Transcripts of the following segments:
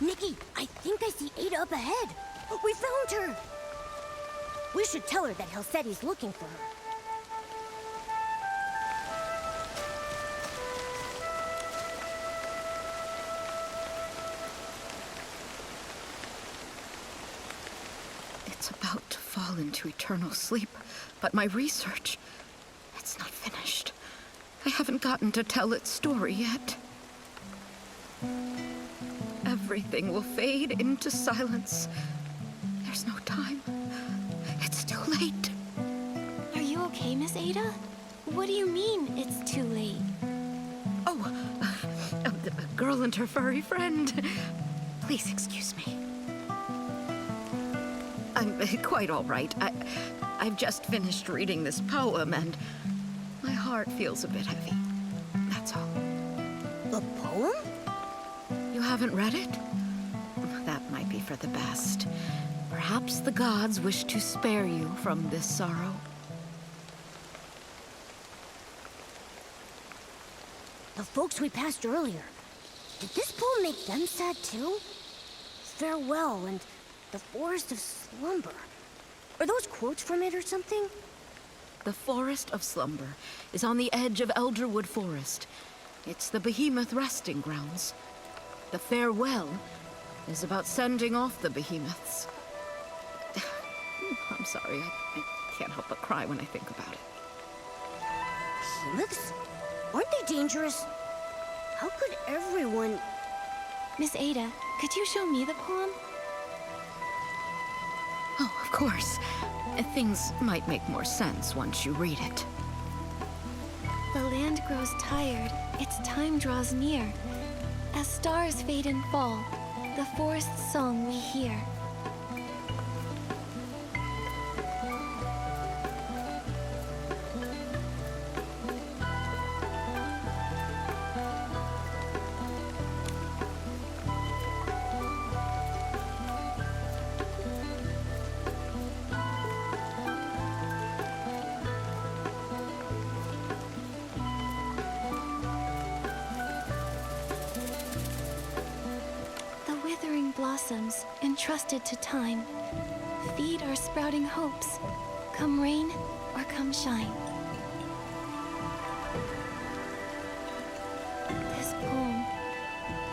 Nikki, I think I see Ada up ahead. We found her! We should tell her that Helseti's looking for her. It's about to fall into eternal sleep, but my research, it's not finished. I haven't gotten to tell its story yet. Everything will fade into silence. There's no time. It's too late. Are you okay, Miss Ada? What do you mean, it's too late? Oh, the girl and her furry friend. Please excuse me. I'm quite all right. I've just finished reading this poem, and my heart feels a bit heavy. That's all. A poem? You haven't read it? That might be for the best. Perhaps the gods wish to spare you from this sorrow. The folks we passed earlier. Did this poem make them sad too? Farewell and the Forest of Slumber. Are those quotes from it or something? The Forest of Slumber is on the edge of Elderwood Forest. It's the behemoth resting grounds. The farewell is about sending off the behemoths. I'm sorry, I can't help but cry when I think about it. Behemoths? Aren't they dangerous? How could everyone... Miss Ada, could you show me the poem? Oh, of course. Things might make more sense once you read it. The land grows tired, its time draws near. As stars fade and fall, the forest's song we hear. Withering blossoms, entrusted to time, feed our sprouting hopes, come rain or come shine. This poem,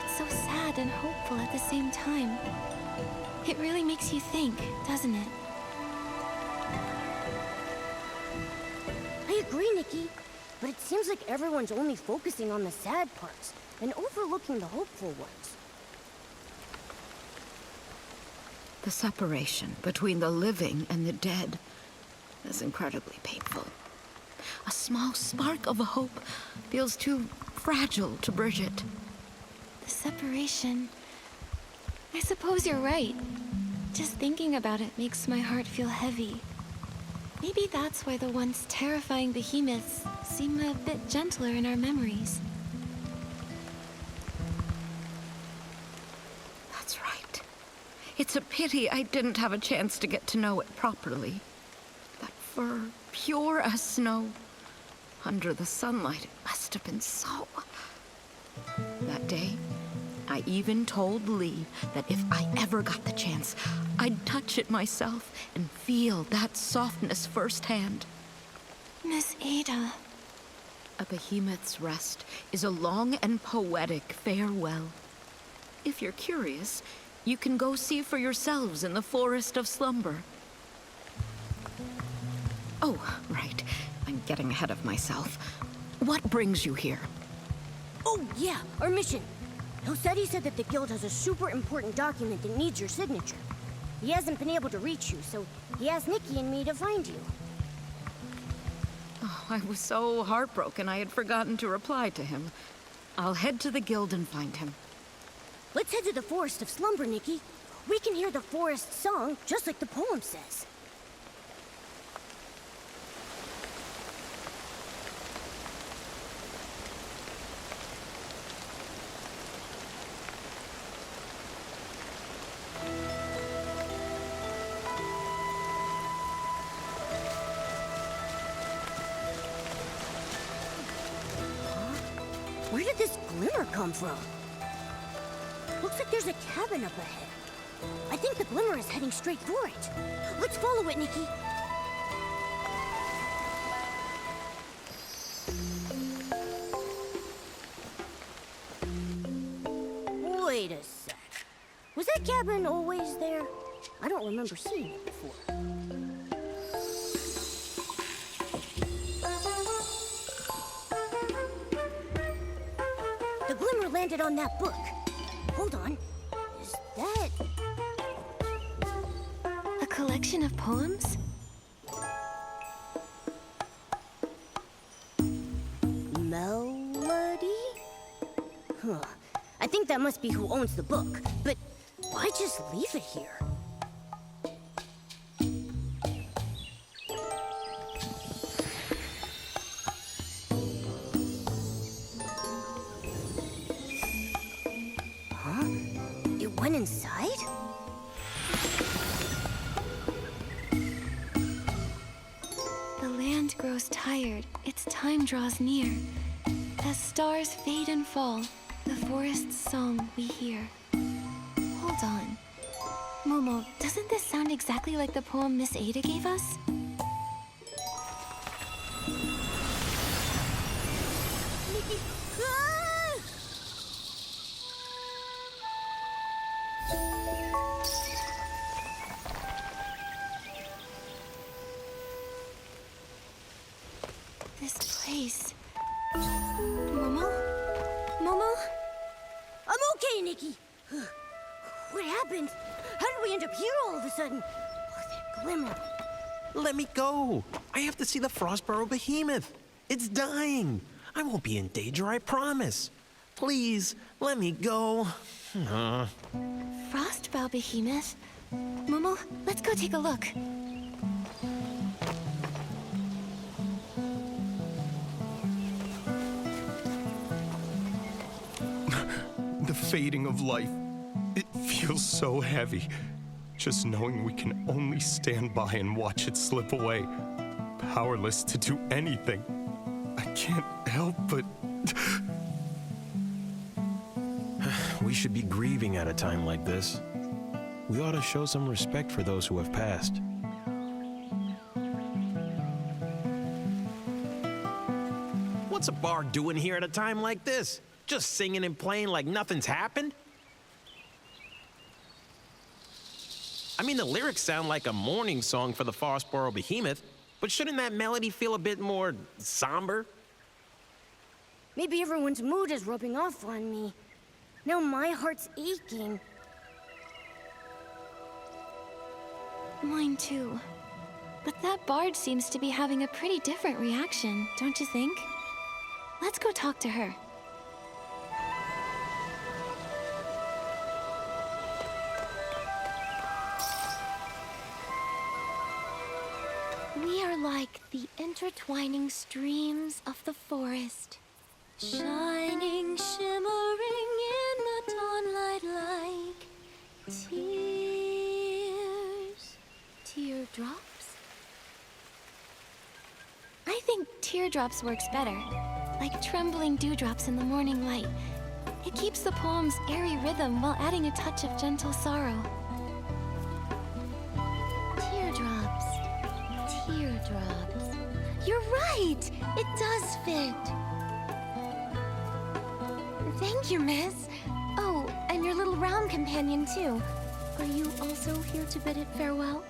it's so sad and hopeful at the same time. It really makes you think, doesn't it? I agree, Nikki. But it seems like everyone's only focusing on the sad parts and overlooking the hopeful ones. The separation between the living and the dead is incredibly painful. A small spark of hope feels too fragile to bridge it. The separation... I suppose you're right. Just thinking about it makes my heart feel heavy. Maybe that's why the once terrifying behemoths seem a bit gentler in our memories. That's right. It's a pity I didn't have a chance to get to know it properly. That fur, pure as snow. Under the sunlight, it must have been so... That day, I even told Lee that if I ever got the chance, I'd touch it myself and feel that softness firsthand. Miss Ada... A behemoth's rest is a long and poetic farewell. If you're curious, you can go see for yourselves in the Forest of Slumber. Oh, right. I'm getting ahead of myself. What brings you here? Oh, yeah, our mission. Helseti said that the guild has a super important document that needs your signature. He hasn't been able to reach you, so he asked Nikki and me to find you. Oh, I was so heartbroken I had forgotten to reply to him. I'll head to the guild and find him. Let's head to the Forest of Slumber, Nikki. We can hear the forest song, just like the poem says. Where did this glimmer come from? Looks like there's a cabin up ahead. I think the Glimmer is heading straight for it. Let's follow it, Nikki. Wait a sec. Was that cabin always there? I don't remember seeing it before. The Glimmer landed on that book. Hold on. Is that... A collection of poems? Melody? Huh. I think that must be who owns the book. But why just leave it here? Huh? It went inside? The land grows tired, its time draws near. As stars fade and fall, the forest's song we hear. Hold on. Momo, doesn't this sound exactly like the poem Miss Ada gave us? Nikki! Ah! This place. Momo? Momo? I'm okay, Nikki. What happened? How did we end up here all of a sudden? Oh, that Glimmer. Let me go. I have to see the Frostburrow behemoth. It's dying. I won't be in danger, I promise. Please, let me go. Frostbow behemoth? Momo, let's go take a look. The fading of life. It feels so heavy. Just knowing we can only stand by and watch it slip away. Powerless to do anything. I can't help but... We should be grieving at a time like this. We ought to show some respect for those who have passed. What's a bard doing here at a time like this? Just singing and playing like nothing's happened? I mean, the lyrics sound like a mourning song for the Frostburrow behemoth, but shouldn't that melody feel a bit more somber? Maybe everyone's mood is rubbing off on me. Now my heart's aching. Mine too. But that bard seems to be having a pretty different reaction, don't you think? Let's go talk to her. We are like the intertwining streams of the forest, shining, shimmering in the dawnlight like tears. Teardrops? I think teardrops works better, like trembling dewdrops in the morning light. It keeps the poem's airy rhythm while adding a touch of gentle sorrow. Teardrops. Teardrops. You're right! It does fit. Thank you, miss. Oh, and your little round companion, too. Are you also here to bid it farewell?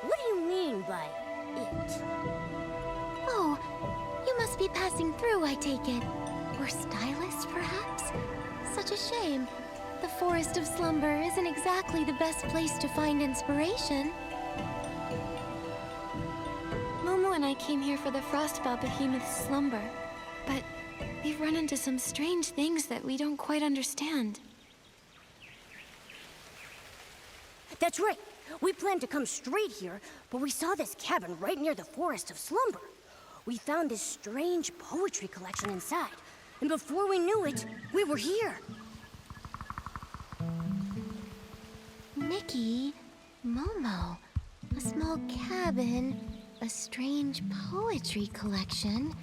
What do you mean by it? Oh, you must be passing through, I take it. Or stylist, perhaps? Such a shame. The Forest of Slumber isn't exactly the best place to find inspiration. Momo and I came here for the Frostbow behemoth's slumber, but we've run into some strange things that we don't quite understand. That's right. We planned to come straight here, but we saw this cabin right near the Forest of Slumber. We found this strange poetry collection inside, and before we knew it, we were here. Nikki, Momo, a small cabin, a strange poetry collection.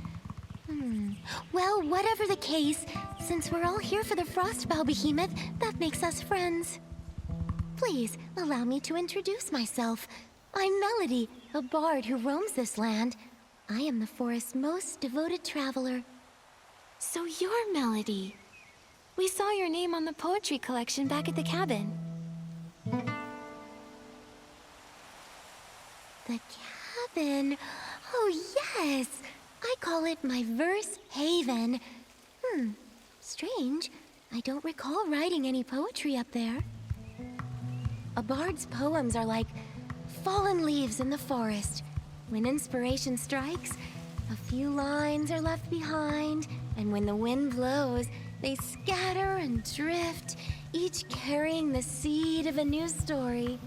Well, whatever the case, since we're all here for the Frostbow Behemoth, that makes us friends. Please, allow me to introduce myself. I'm Melody, a bard who roams this land. I am the forest's most devoted traveler. So you're Melody. We saw your name on the poetry collection back at the cabin. The cabin? Oh, yes! I call it my verse haven. Strange. I don't recall writing any poetry up there. A bard's poems are like fallen leaves in the forest. When inspiration strikes, a few lines are left behind, and when the wind blows, they scatter and drift, each carrying the seed of a new story.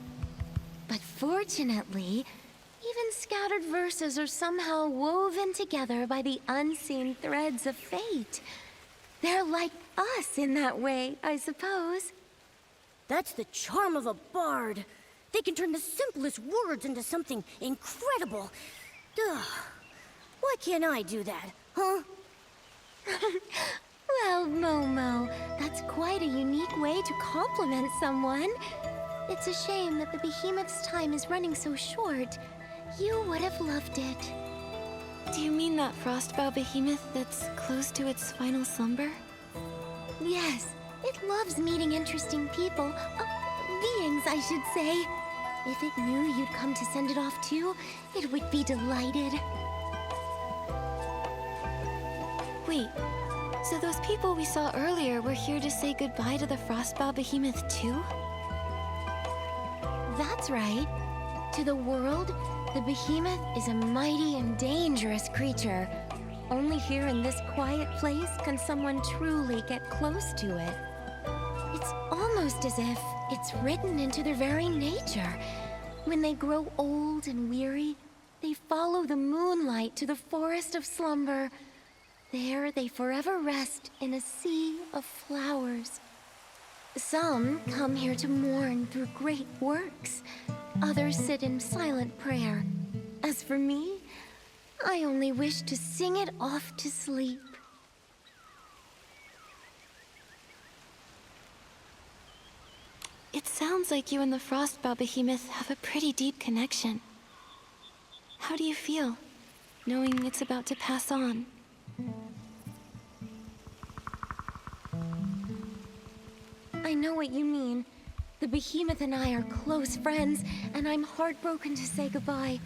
But fortunately, even scattered verses are somehow woven together by the unseen threads of fate. They're like us in that way, I suppose. That's the charm of a bard. They can turn the simplest words into something incredible. Ugh. Why can't I do that, huh? Well, Momo, that's quite a unique way to compliment someone. It's a shame that the Behemoth's time is running so short. You would have loved it. Do you mean that Frostbow Behemoth that's close to its final slumber? Yes, it loves meeting interesting people. Beings, I should say. If it knew you'd come to send it off too, it would be delighted. Wait, so those people we saw earlier were here to say goodbye to the Frostbow Behemoth too? That's right. To the world, the Behemoth is a mighty and dangerous creature. Only here in this quiet place can someone truly get close to it. It's almost as if it's written into their very nature. When they grow old and weary, they follow the moonlight to the forest of slumber. There they forever rest in a sea of flowers. Some come here to mourn through great works. Others sit in silent prayer. As for me, I only wish to sing it off to sleep. It sounds like you and the Frostbow Behemoth have a pretty deep connection. How do you feel, knowing it's about to pass on? I know what you mean. The Behemoth and I are close friends, and I'm heartbroken to say goodbye.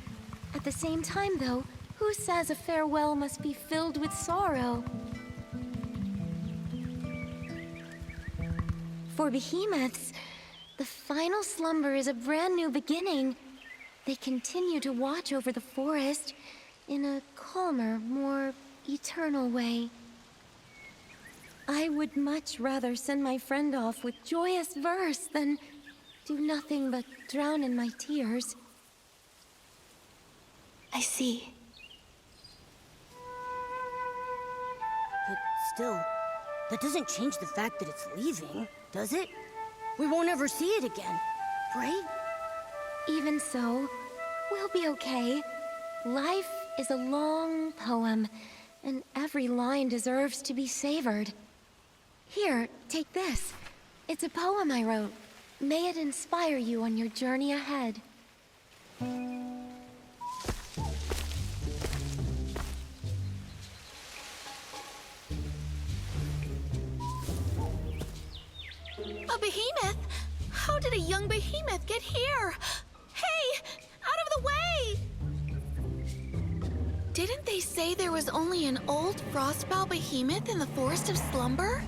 At the same time, though, who says a farewell must be filled with sorrow? For Behemoths, the final slumber is a brand new beginning. They continue to watch over the forest in a calmer, more eternal way. I would much rather send my friend off with joyous verse than do nothing but drown in my tears. I see. But still, that doesn't change the fact that it's leaving, does it? We won't ever see it again, right? Even so, we'll be okay. Life is a long poem, and every line deserves to be savored. Here, take this. It's a poem I wrote. May it inspire you on your journey ahead. A behemoth? How did a young behemoth get here? Hey! Out of the way! Didn't they say there was only an old Frostbow behemoth in the Forest of Slumber?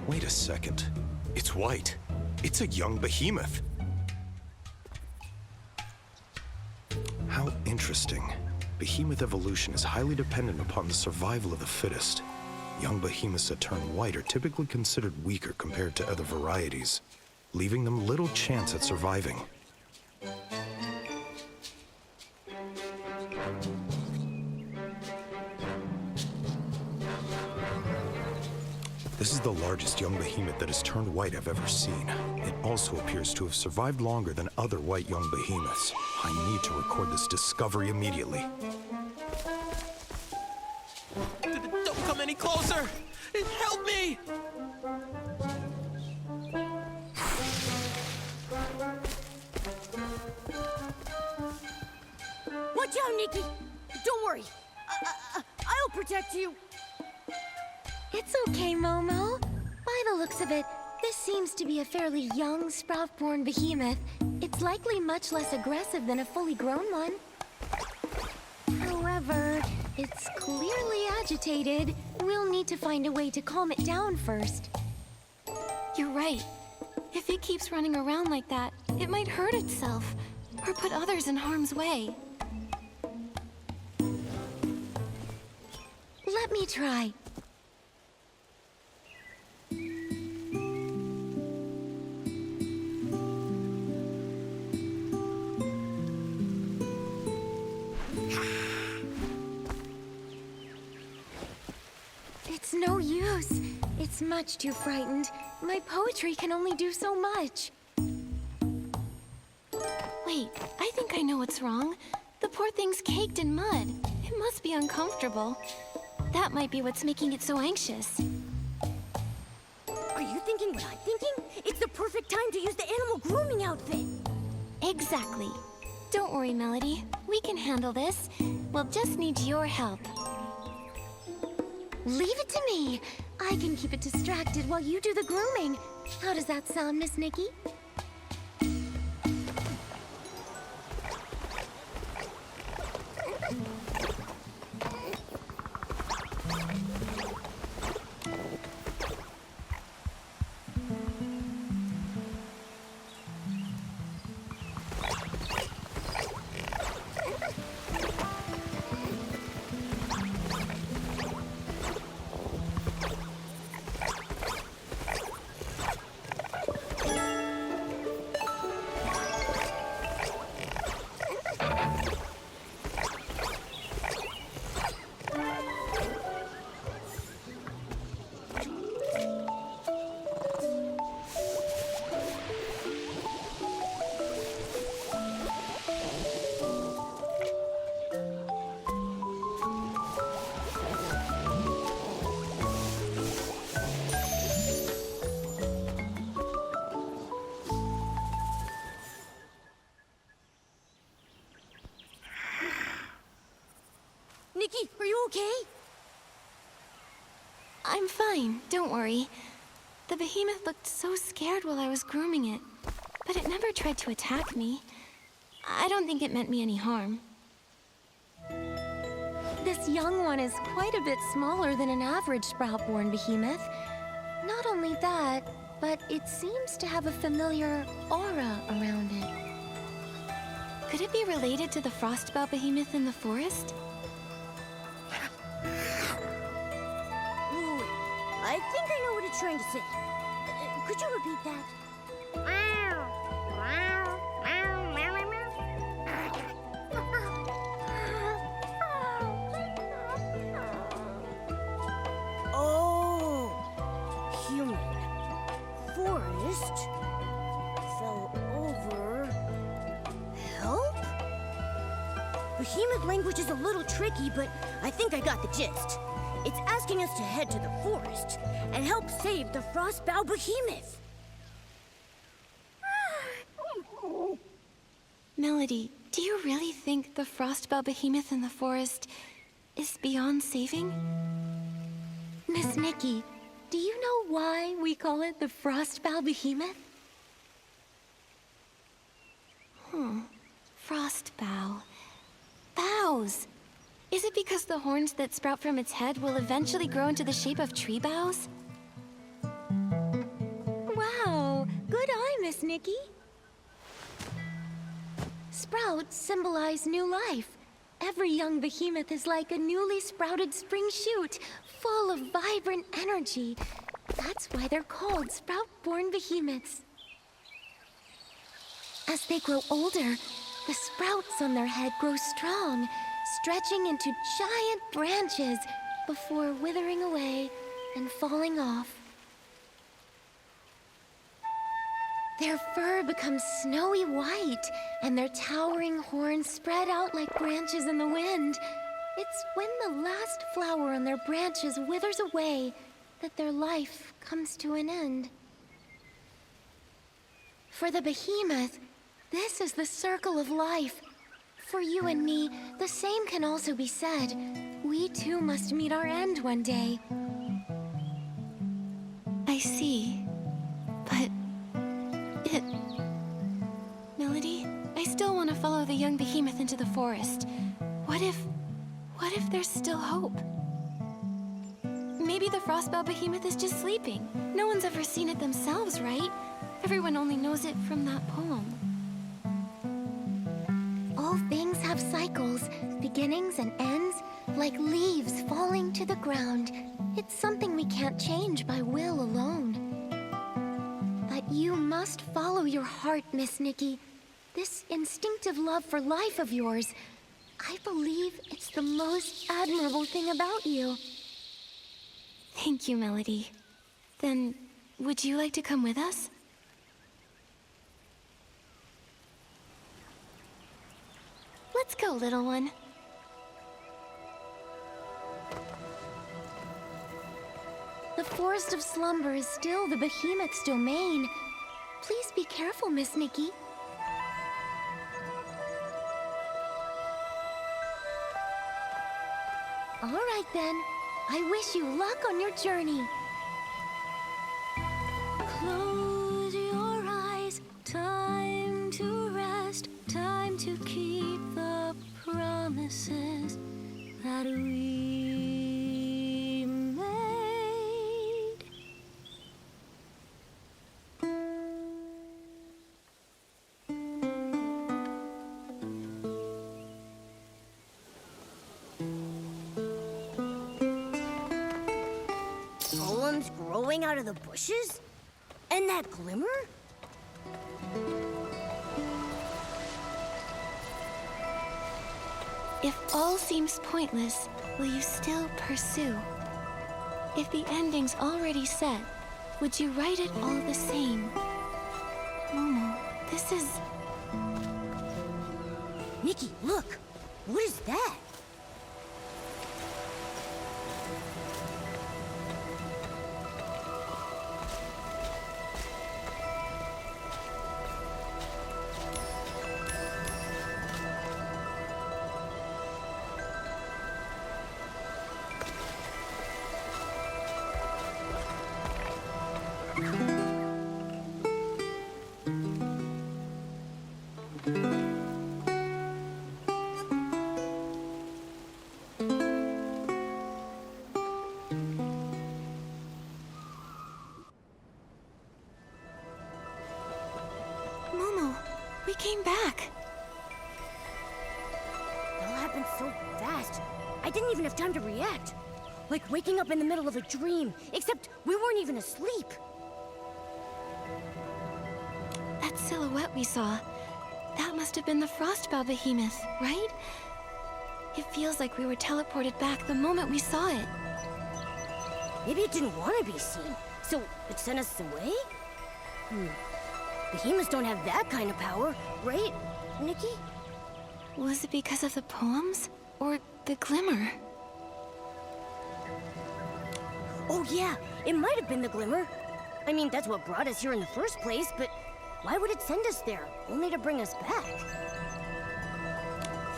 Wait a second. It's white. It's a young behemoth. How interesting. Behemoth evolution is highly dependent upon the survival of the fittest. Young behemoths that turn white are typically considered weaker compared to other varieties, leaving them little chance at surviving. This is the largest young behemoth that has turned white I've ever seen. It also appears to have survived longer than other white young behemoths. I need to record this discovery immediately. Don't come any closer! Help me! Watch out, Nikki! Don't worry. I'll protect you. It's okay, Momo. By the looks of it, this seems to be a fairly young, sprout-born behemoth. It's likely much less aggressive than a fully grown one. However, it's clearly agitated. We'll need to find a way to calm it down first. You're right. If it keeps running around like that, it might hurt itself, or put others in harm's way. Let me try. It's no use. It's much too frightened. My poetry can only do so much. Wait, I think I know what's wrong. The poor thing's caked in mud. It must be uncomfortable. That might be what's making it so anxious. Are you thinking what I'm thinking? It's the perfect time to use the animal grooming outfit. Exactly. Don't worry, Melody. We can handle this. We'll just need your help. Leave it to me. I can keep it distracted while you do the grooming. How does that sound, Miss Nikki? Nikki, are you okay? I'm fine, don't worry. The behemoth looked so scared while I was grooming it, but it never tried to attack me. I don't think it meant me any harm. This young one is quite a bit smaller than an average sprout-born behemoth. Not only that, but it seems to have a familiar aura around it. Could it be related to the Frostbow behemoth in the forest? Wait, I think I know what it's trying to say. Could you repeat that? Oh, human. Forest. Fell over. Help? Behemoth language is a little tricky, but I think I got the gist. It's asking us to head to the forest and help save the Frostbow behemoth. Melody, do you really think the Frostbow behemoth in the forest is beyond saving? Miss Nikki, do you know why we call it the Frostbow behemoth? Frostbow. Boughs! Is it because the horns that sprout from its head will eventually grow into the shape of tree boughs? Wow! Good eye, Miss Nikki. Sprouts symbolize new life. Every young behemoth is like a newly sprouted spring shoot, full of vibrant energy. That's why they're called sprout-born behemoths. As they grow older, the sprouts on their head grow strong, stretching into giant branches before withering away and falling off. Their fur becomes snowy white, and their towering horns spread out like branches in the wind. It's when the last flower on their branches withers away that their life comes to an end. For the behemoth, this is the circle of life. For you and me, the same can also be said. We too must meet our end one day. I see. But... Melody, I still want to follow the young behemoth into the forest. What if there's still hope? Maybe the Frostbow behemoth is just sleeping. No one's ever seen it themselves, right? Everyone only knows it from that poem. All things have cycles, beginnings and ends, like leaves falling to the ground. It's something we can't change by will alone. But you must follow your heart, Miss Nikki. This instinctive love for life of yours, I believe it's the most admirable thing about you. Thank you, Melody. Then, would you like to come with us? Let's go, little one. The Forest of Slumber is still the behemoth's domain. Please be careful, Miss Nikki. All right, then. I wish you luck on your journey. Close your eyes. Time to rest. Time to keep the promises that we made. Golems growing out of the bushes? And that glimmer? If all seems pointless, will you still pursue? If the ending's already set, would you write it all the same? Momo, this is... Nikki, look! What is that? Momo, we came back. It all happened so fast. I didn't even have time to react. Like waking up in the middle of a dream, except we weren't even asleep. That silhouette we saw, that must have been the Frostbow behemoth, right? It feels like we were teleported back the moment we saw it. Maybe it didn't want to be seen, so it sent us away? Behemoths don't have that kind of power, right, Nikki? Was it because of the poems? Or the glimmer? Oh yeah, it might have been the glimmer. I mean, that's what brought us here in the first place, but why would it send us there, only to bring us back?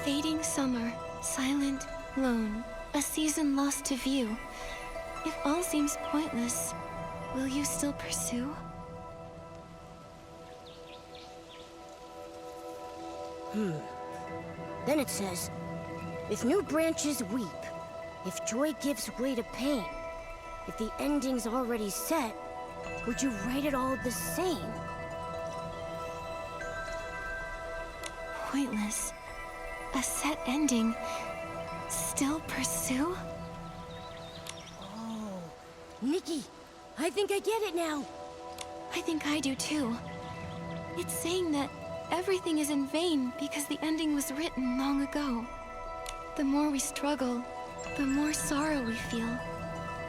Fading summer, silent, lone, a season lost to view. If all seems pointless, will you still pursue? Then it says, if new branches weep, if joy gives way to pain, if the ending's already set, would you write it all the same? Pointless. A set ending. Still pursue? Oh, Nikki, I think I get it now. I think I do too. It's saying that everything is in vain because the ending was written long ago. The more we struggle, the more sorrow we feel.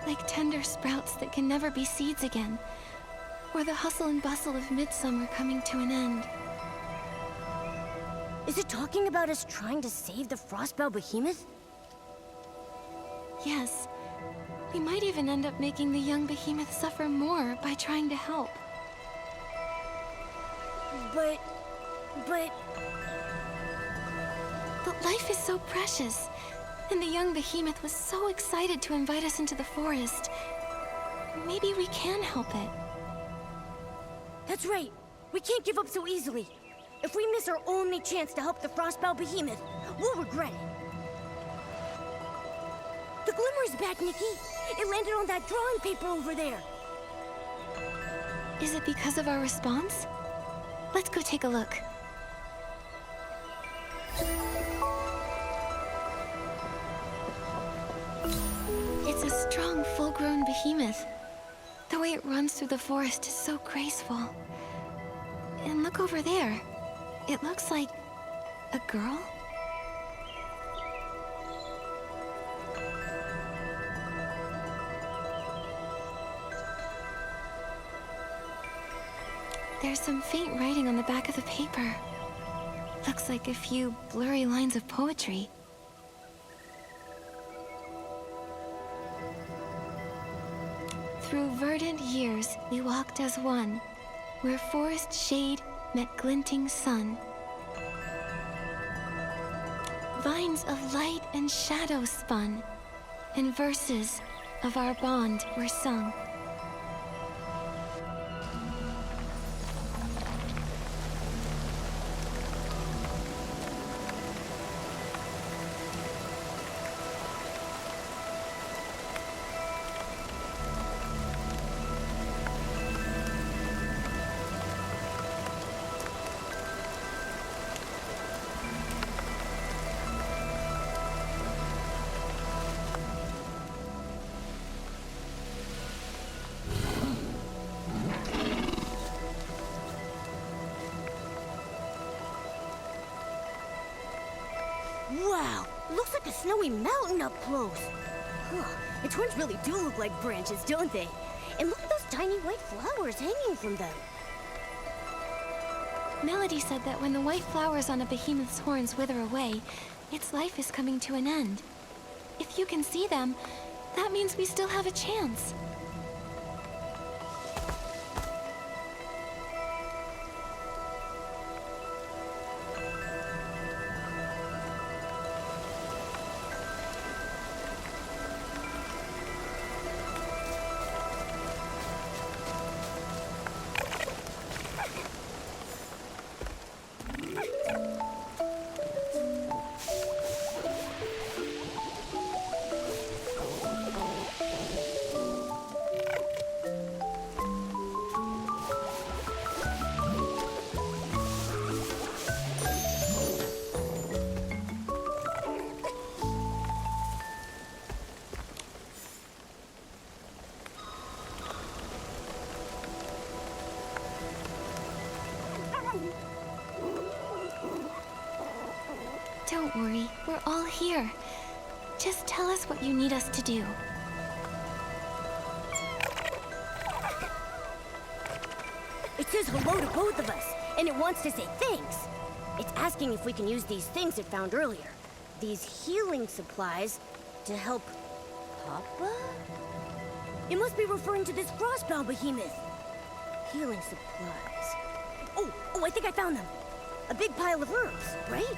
Like tender sprouts that can never be seeds again. or the hustle and bustle of midsummer coming to an end. Is it talking about us trying to save the Frostbow Behemoth? Yes. We might even end up making the young behemoth suffer more by trying to help. But... But life is so precious, and the young behemoth was so excited to invite us into the forest. Maybe we can help it. That's right. We can't give up so easily. If we miss our only chance to help the Frostbow Behemoth, we'll regret it. The glimmer's back, Nikki. It landed on that drawing paper over there. Is it because of our response? Let's go take a look. It's a strong, full-grown behemoth. The way it runs through the forest is so graceful. And look over there. It looks like a girl? There's some faint writing on the back of the paper. Looks like a few blurry lines of poetry. Through verdant years we walked as one, where forest shade met glinting sun. Vines of light and shadow spun, and verses of our bond were sung. Wow, looks like a snowy mountain up close. Huh, the twins really do look like branches, don't they? And look at those tiny white flowers hanging from them. Melody said that when the white flowers on a behemoth's horns wither away, its life is coming to an end. If you can see them, that means we still have a chance. Don't worry, we're all here. Just tell us what you need us to do. It says hello to both of us, and it wants to say thanks. It's asking if we can use these things it found earlier. These healing supplies to help Papa? It must be referring to this Frostbow Behemoth. Healing supplies. Oh, I think I found them. A big pile of herbs, right?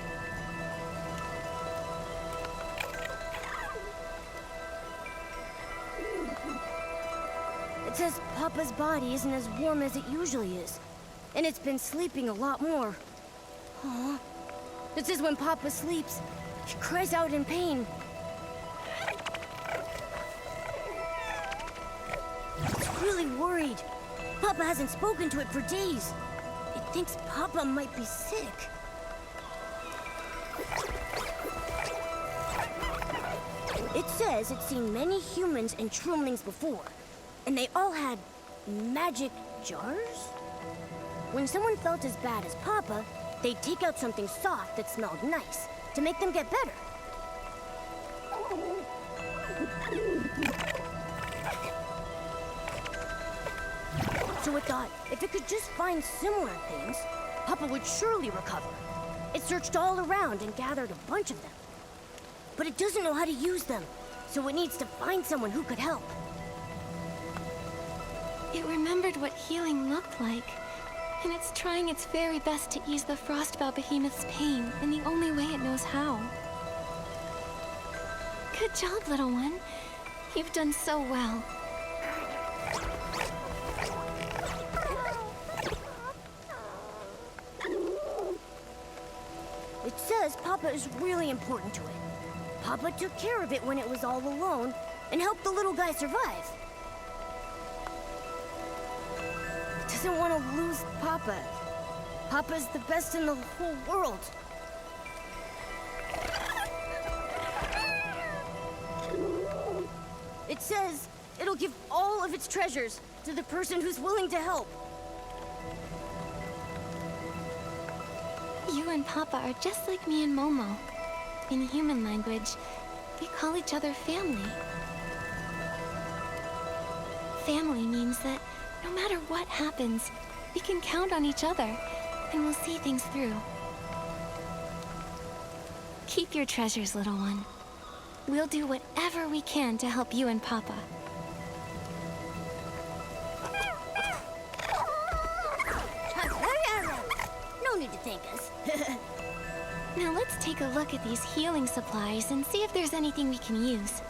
It says Papa's body isn't as warm as it usually is, and it's been sleeping a lot more. Aw. It says when Papa sleeps, he cries out in pain. It's really worried. Papa hasn't spoken to it for days. It thinks Papa might be sick. It says it's seen many humans and Trumlings before, and they all had magic jars? When someone felt as bad as Papa, they'd take out something soft that smelled nice to make them get better. So it thought if it could just find similar things, Papa would surely recover. It searched all around and gathered a bunch of them. But it doesn't know how to use them, so it needs to find someone who could help. It remembered what healing looked like, and it's trying its very best to ease the Frostbow Behemoth's pain in the only way it knows how. Good job, little one. You've done so well. It says Papa is really important to it. Papa took care of it when it was all alone and helped the little guy survive. It doesn't want to lose Papa. Papa's the best in the whole world. It says it'll give all of its treasures to the person who's willing to help. You and Papa are just like me and Momo. In human language, we call each other family. Family means that no matter what happens, we can count on each other, and we'll see things through. Keep your treasures, little one. We'll do whatever we can to help you and Papa. No need to thank us. Now let's take a look at these healing supplies and see if there's anything we can use.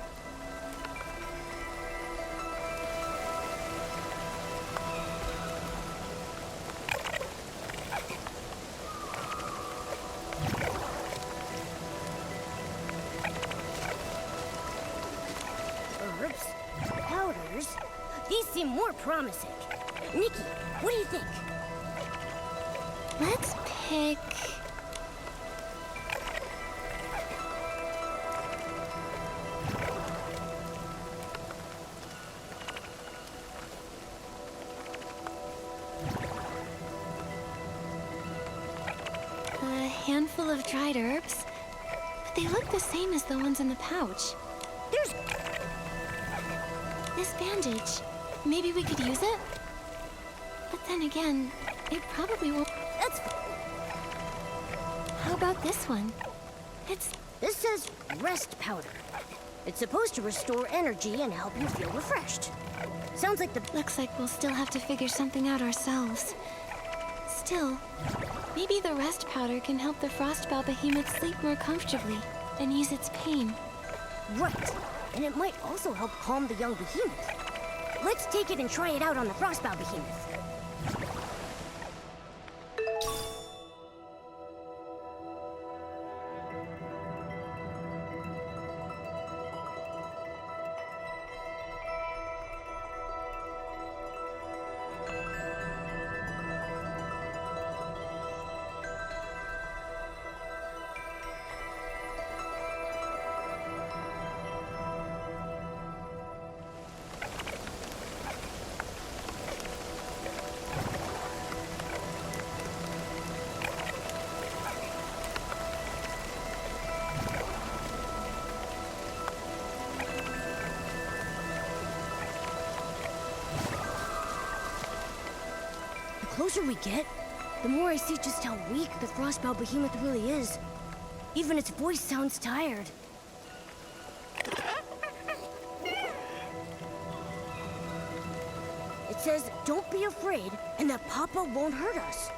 Herbs, powders. These seem more promising. Nikki, what do you think? Let's pick... a handful of dried herbs, but they look the same as the ones in the pouch. There's... This bandage, maybe we could use it? But then again, it probably won't... That's... How about this one? This says rest powder. It's supposed to restore energy and help you feel refreshed. Sounds like the... Looks like we'll still have to figure something out ourselves. Still, maybe the rest powder can help the Frostbow Behemoth sleep more comfortably and ease its pain. Right. And it might also help calm the young behemoth. Let's take it and try it out on the Frostbow Behemoth. The closer we get, the more I see just how weak the Frostbow Behemoth really is. Even its voice sounds tired. It says, don't be afraid, and that Papa won't hurt us.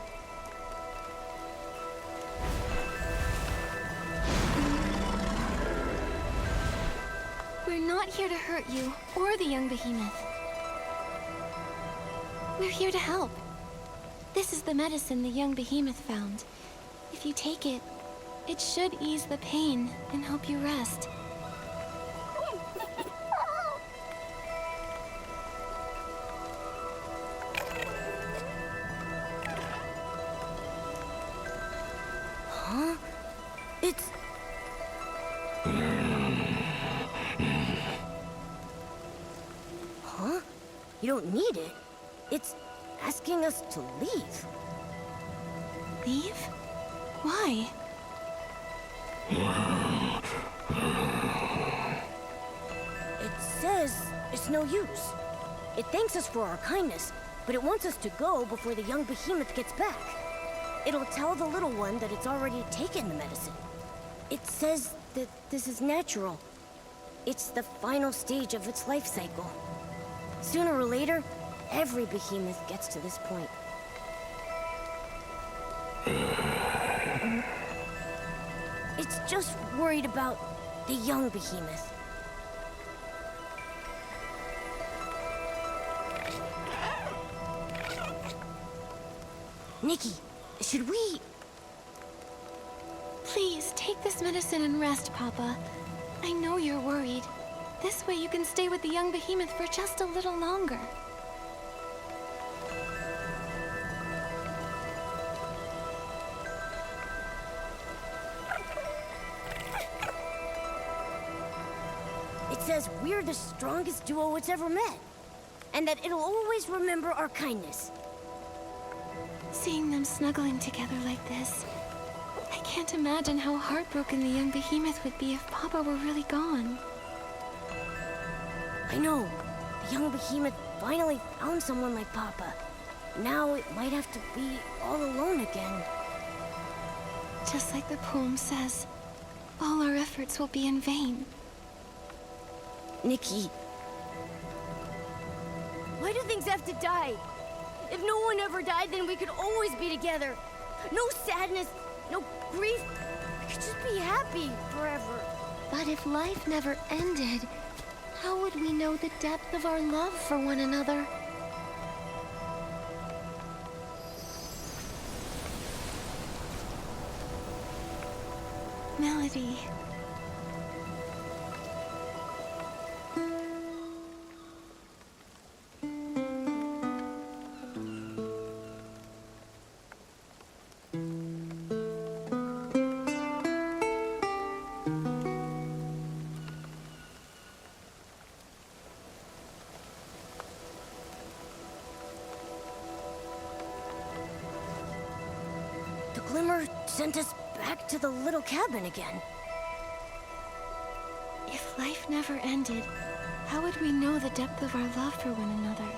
We're not here to hurt you or the young behemoth. We're here to help. This is the medicine the young behemoth found. If you take it, it should ease the pain and help you rest. Huh? It's... Huh? You don't need it. It's asking us to leave. Leave? Why? It says it's no use. It thanks us for our kindness, but it wants us to go before the young behemoth gets back. It'll tell the little one that it's already taken the medicine. It says that this is natural. It's the final stage of its life cycle. Sooner or later, every behemoth gets to this point. It's just worried about the young behemoth. Nikki, should we... Please, take this medicine and rest, Papa. I know you're worried. This way you can stay with the young behemoth for just a little longer. It says we're the strongest duo it's ever met. And that it'll always remember our kindness. Seeing them snuggling together like this, I can't imagine how heartbroken the young behemoth would be if Papa were really gone. I know. The young behemoth finally found someone like Papa. Now it might have to be all alone again. Just like the poem says, all our efforts will be in vain. Nikki. Why do things have to die? If no one ever died, then we could always be together. No sadness, no grief. We could just be happy forever. But if life never ended, how would we know the depth of our love for one another? Melody. The Glimmer sent us back to the little cabin again. If life never ended, how would we know the depth of our love for one another?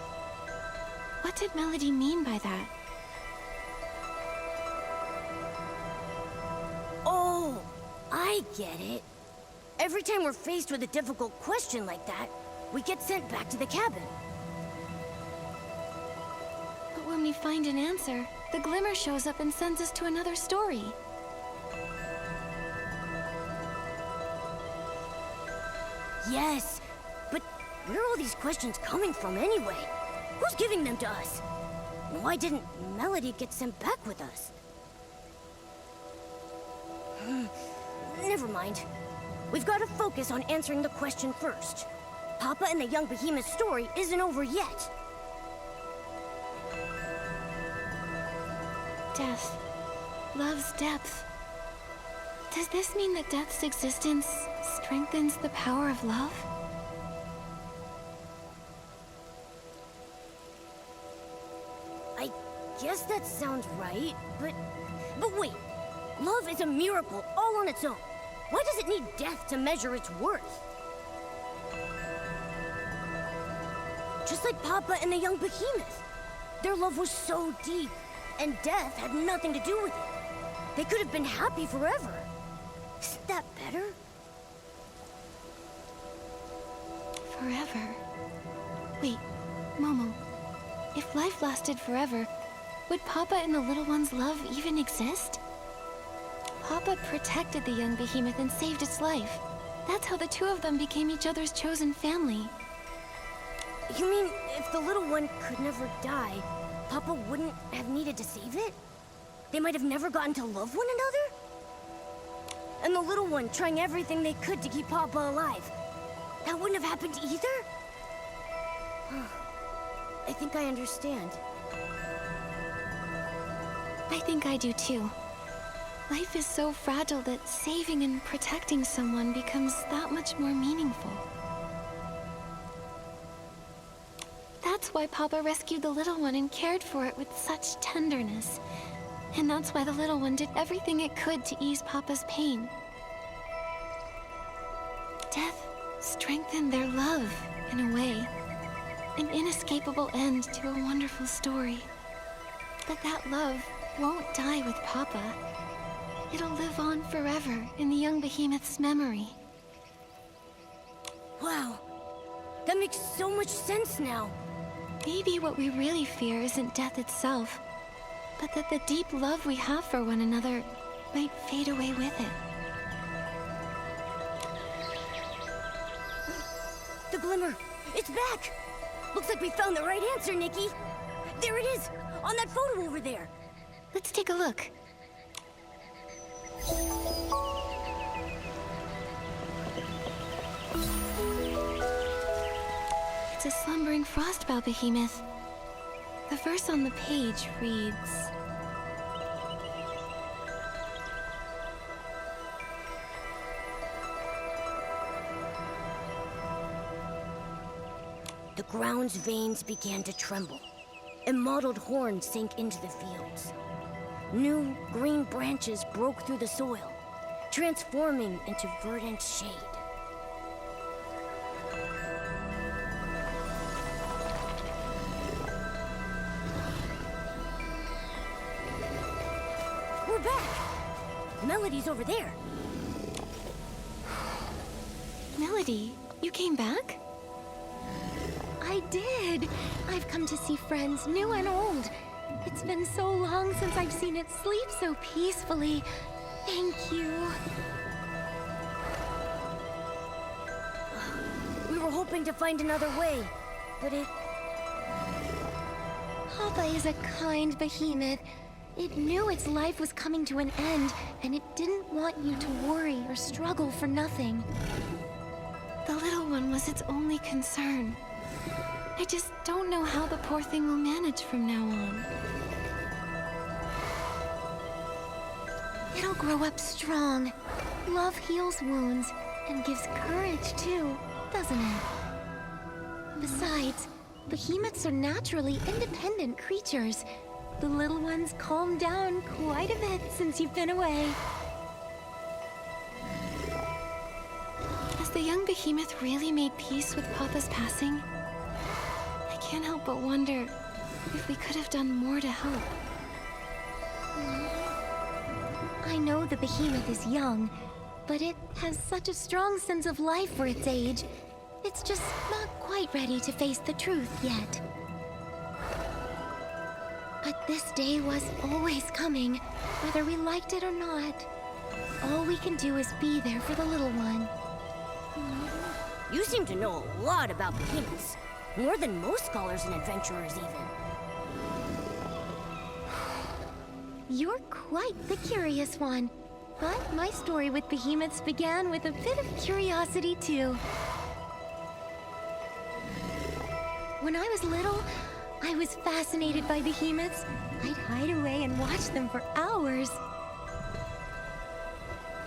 What did Melody mean by that? Oh, I get it. Every time we're faced with a difficult question like that, we get sent back to the cabin. But when we find an answer, the Glimmer shows up and sends us to another story. Yes, but where are all these questions coming from anyway? Who's giving them to us? Why didn't Melody get sent back with us? Never mind. We've got to focus on answering the question first. Papa and the young behemoth story isn't over yet. Death. Love's depth. Does this mean that death's existence strengthens the power of love? I guess that sounds right, but wait. Love is a miracle all on its own. Why does it need death to measure its worth? Just like Papa and the young behemoth. Their love was so deep, and death had nothing to do with it. They could have been happy forever. Isn't that better? Forever. Wait, Momo. If life lasted forever, would Papa and the little one's love even exist? Papa protected the young behemoth and saved its life. That's how the two of them became each other's chosen family. You mean if the little one could never die, Papa wouldn't have needed to save it? They might have never gotten to love one another? And the little one trying everything they could to keep Papa alive. That wouldn't have happened either? I think I understand. I think I do too. Life is so fragile that saving and protecting someone becomes that much more meaningful. That's why Papa rescued the little one and cared for it with such tenderness. And that's why the little one did everything it could to ease Papa's pain. Death strengthened their love, in a way. an inescapable end to a wonderful story. But that love won't die with Papa. It'll live on forever in the young behemoth's memory. Wow. That makes so much sense now. Maybe what we really fear isn't death itself, but that the deep love we have for one another might fade away with it. The glimmer. It's back. Looks like we found the right answer, Nikki. There it is, on that photo over there. Let's take a look. It's a slumbering frostbow behemoth. The verse on the page reads, The ground's veins began to tremble, and mottled horns sank into the fields. New, green branches broke through the soil, transforming into verdant shade. We're back! Melody's over there. Melody, you came back? I did! I've come to see friends, new and old. It's been so long since I've seen it sleep so peacefully. Thank you. We were hoping to find another way, but it... Papa is a kind behemoth. It knew its life was coming to an end, and it didn't want you to worry or struggle for nothing. The little one was its only concern. I just don't know how the poor thing will manage from now on. It'll grow up strong. Love heals wounds and gives courage too, doesn't it? Besides, behemoths are naturally independent creatures. The little one's calmed down quite a bit since you've been away. Has the young behemoth really made peace with Papa's passing? I can't help but wonder if we could have done more to help. I know the behemoth is young, but it has such a strong sense of life for its age. It's just not quite ready to face the truth yet. But this day was always coming, whether we liked it or not. All we can do is be there for the little one. You seem to know a lot about behemoths. More than most scholars and adventurers, even. You're quite the curious one. But my story with behemoths began with a bit of curiosity, too. When I was little, I was fascinated by behemoths. I'd hide away and watch them for hours.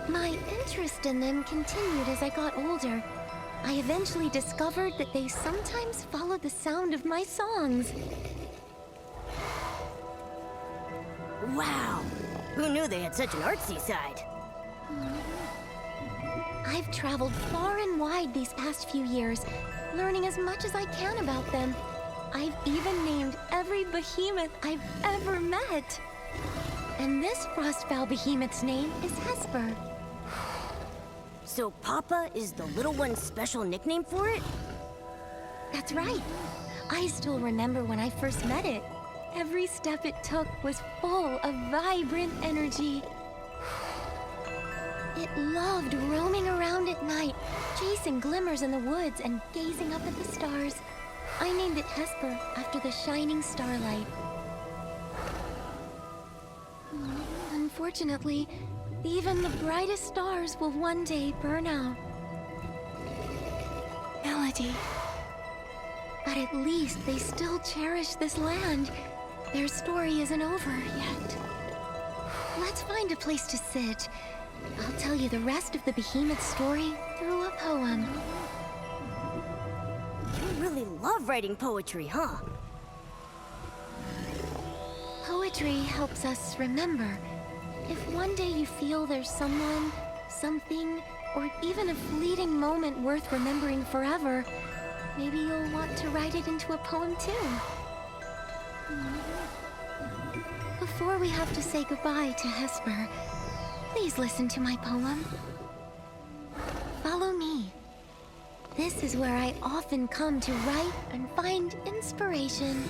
My interest in them continued as I got older. I eventually discovered that they sometimes followed the sound of my songs. Wow! Who knew they had such an artsy side? I've traveled far and wide these past few years, learning as much as I can about them. I've even named every behemoth I've ever met. And this frostbow behemoth's name is Hesper. So Papa is the little one's special nickname for it? That's right. I still remember when I first met it. Every step it took was full of vibrant energy. It loved roaming around at night, chasing glimmers in the woods and gazing up at the stars. I named it Hesper after the shining starlight. Unfortunately, even the brightest stars will one day burn out. Melody. But at least they still cherish this land. Their story isn't over yet. Let's find a place to sit. I'll tell you the rest of the behemoth story through a poem. You really love writing poetry, huh? Poetry helps us remember. If one day you feel there's someone, something, or even a fleeting moment worth remembering forever, maybe you'll want to write it into a poem too. Before we have to say goodbye to Hesper, please listen to my poem. Follow me. This is where I often come to write and find inspiration.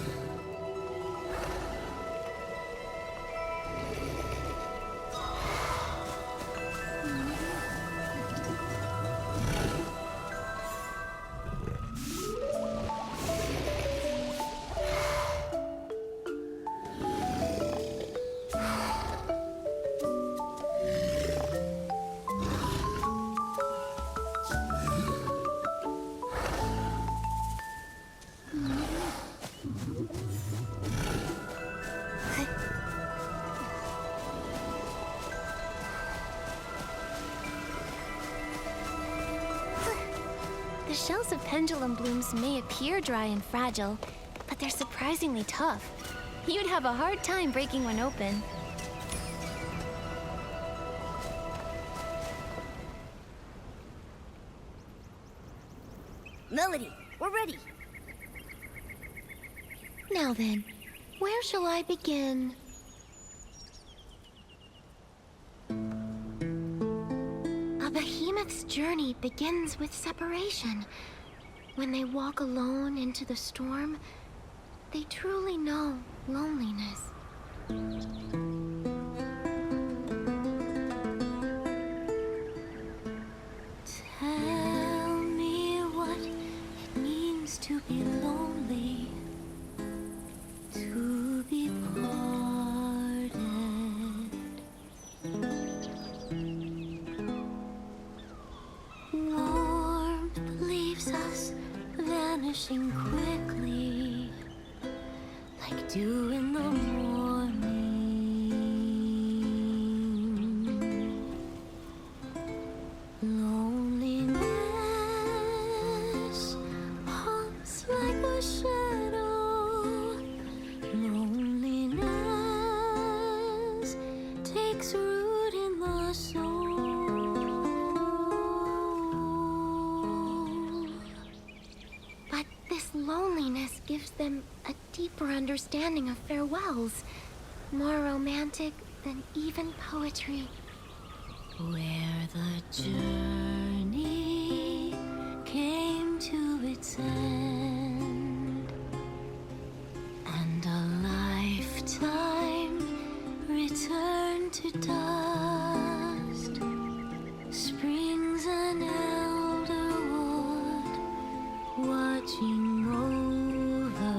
The shells of pendulum blooms may appear dry and fragile, but they're surprisingly tough. You'd have a hard time breaking one open. Melody, we're ready. Now then, where shall I begin? A behemoth's journey begins with separation. When they walk alone into the storm, they truly know loneliness. Tell me what it means to be lonely, to be parted. Warmth leaves us vanishing quickly, like dew in the morning. Loneliness haunts like a shadow. Loneliness takes root in the soul. But this loneliness gives them a deeper understanding of farewells, more romantic than even poetry. Where the journey came to its end, and a lifetime returned to dust, springs an elder wood, watching over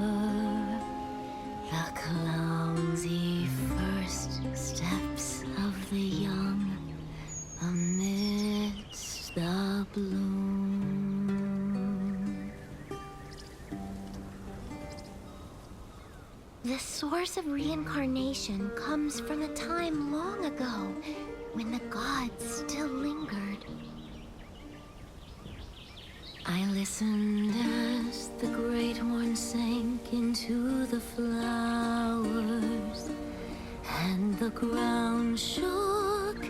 the clumsy first steps of the young amidst the bloom. The source of reincarnation comes from a time long ago when the gods still lingered. I listened as the great horn sank into the flowers, and the ground shook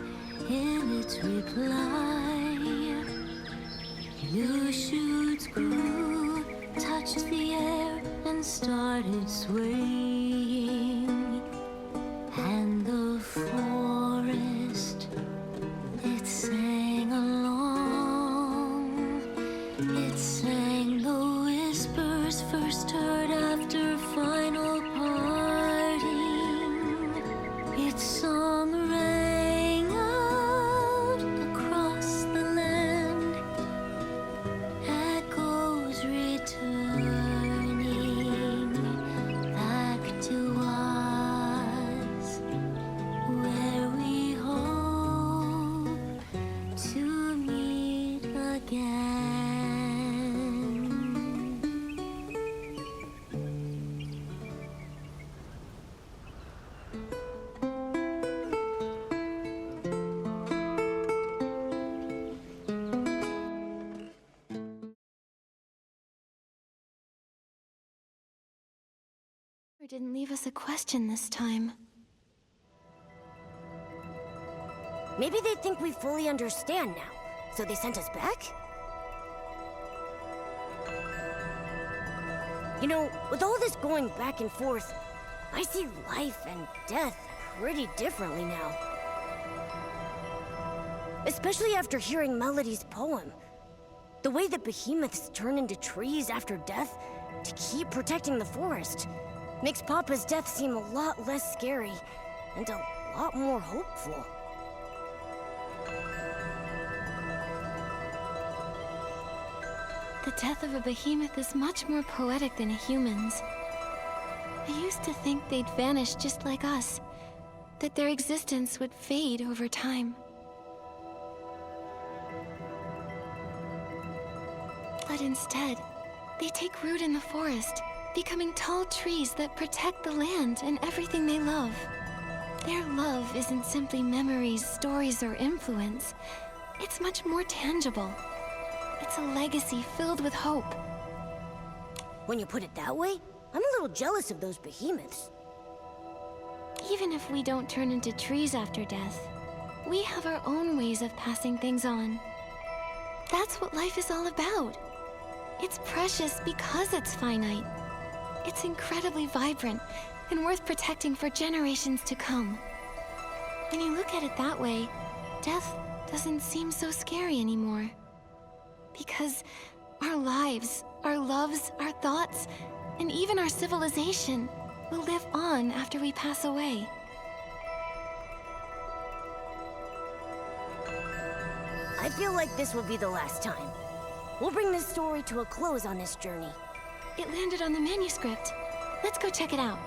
in its reply. New shoots grew, touched the air, and started swaying. And the forest, it sang along. It sang the whispers first heard after final parting. Its song rang out across the land, echoes returning back to us, where we hope to meet again. Didn't leave us a question this time. Maybe they think we fully understand now, so they sent us back? You know, with all this going back and forth, I see life and death pretty differently now. Especially after hearing Melody's poem. The way that behemoths turn into trees after death to keep protecting the forest makes Papa's death seem a lot less scary and a lot more hopeful. The death of a behemoth is much more poetic than a human's. I used to think they'd vanish just like us, that their existence would fade over time. But instead, they take root in the forest, becoming tall trees that protect the land and everything they love. Their love isn't simply memories, stories, or influence. It's much more tangible. It's a legacy filled with hope. When you put it that way, I'm a little jealous of those behemoths. Even if we don't turn into trees after death, we have our own ways of passing things on. That's what life is all about. It's precious because it's finite. It's incredibly vibrant and worth protecting for generations to come. When you look at it that way, death doesn't seem so scary anymore. Because our lives, our loves, our thoughts, and even our civilization will live on after we pass away. I feel like this will be the last time. We'll bring this story to a close on this journey. It landed on the manuscript. Let's go check it out.